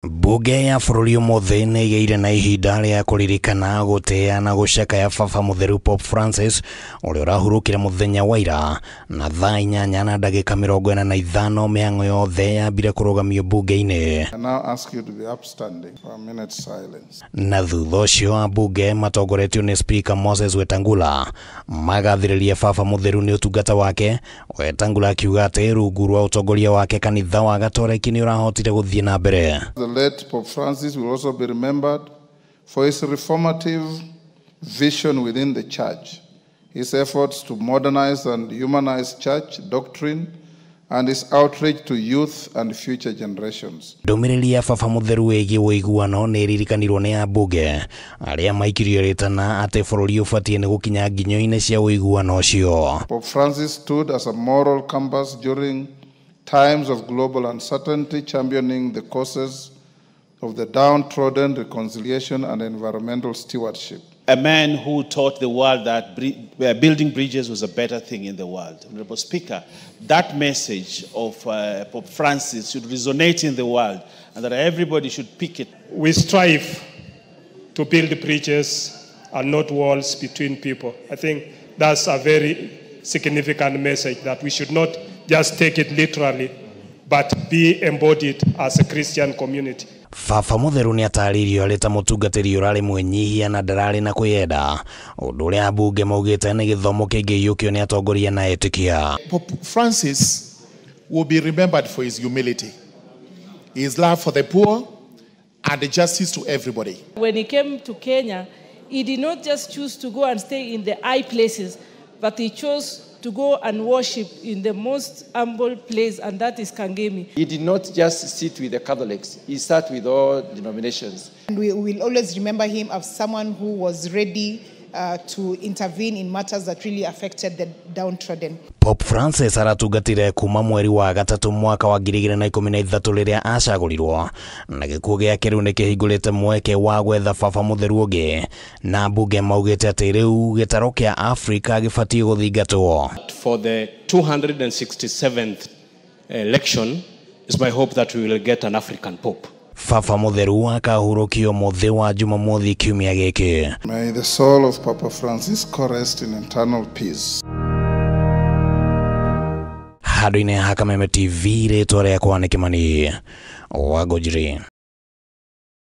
Bunge ya bũrũri ũmũthĩ nĩ ĩgĩire na ihinda rĩa kũririkana gũtĩa na gũcakaya baba mũtheru Pope Francis ũrĩa ũrahurũkire mũthenya wa ira na thaa 8:45 mĩhang'o yothe yambire kũrũgamio bunge-inĩ. Na thutha ũcio ambunge matongoretio nĩ Speaker Moses Wetangula magathĩrĩria baba mũtheru nĩ ũtungata wake. Wetangula akiuga atĩ rungu rwa ũtongoria wake kanitha wa Gatoreki nĩ ũrahotire gũthiĩ na mbere. The late Pope Francis will also be remembered for his reformative vision within the church, his efforts to modernize and humanize church doctrine, and his outreach to youth and future generations. Ndũmĩrĩri ya baba mũtheru wĩgiĩ ũiguano nĩ ĩririkanirwo nĩ ambunge arĩa maikirio rĩtana atĩ bũrũri ũbatiĩ nĩ gũkinya nginyo-inĩ cia ũiguano ũcio. Pope Francis stood as a moral compass during times of global uncertainty, championing the causes of the downtrodden, reconciliation and environmental stewardship. A man who taught the world that building bridges was a better thing in the world. Honorable Speaker, that message of Pope Francis should resonate in the world and that everybody should pick it. We strive to build bridges and not walls between people. I think that's a very significant message that we should not just take it literally, but be embodied as a Christian community. Baba mũtheru nĩ atarĩirio arĩ ta mũtungatĩri ũrarĩ mwĩnyihia na ndararĩ na kwĩyenda, ũndũ ũrĩa ambunge maugĩte nĩ gĩthomo kĩngĩiyũkio nĩ atongoria na etĩkia. Pope Francis will be remembered for his humility, his love for the poor, and the justice to everybody. When he came to Kenya, he did not just choose to go and stay in the high places, but he chose to go and worship in the most humble place, and that is Kangemi. He did not just sit with the Catholics, he sat with all denominations. And we will always remember him as someone who was ready to intervene in matters that really affected the downtrodden. Pope Francis aratungatire kuma mweri wa gatatu mwaka wa 2013 rĩrĩa acagũrirwo, na gĩkuũ gĩake rĩu nĩ kĩhingũrĩte mweke wa gwetha baba mũtheru ũngĩ, na ambunge maugĩte atĩ rĩu gĩtaro kĩa Afrika gĩbatiĩ gũthingatwo. For the 267th election, it's my hope that we will get an African Pope. Baba mũtheru akahurũkio mũthĩ wa Jumamothi kiumia gĩkĩ. May the soul of Papa Francis rest in eternal peace. Handũ-inĩ ha Kameme TV rĩtwa rĩakwa nĩ Kĩmani Wangũnjiri.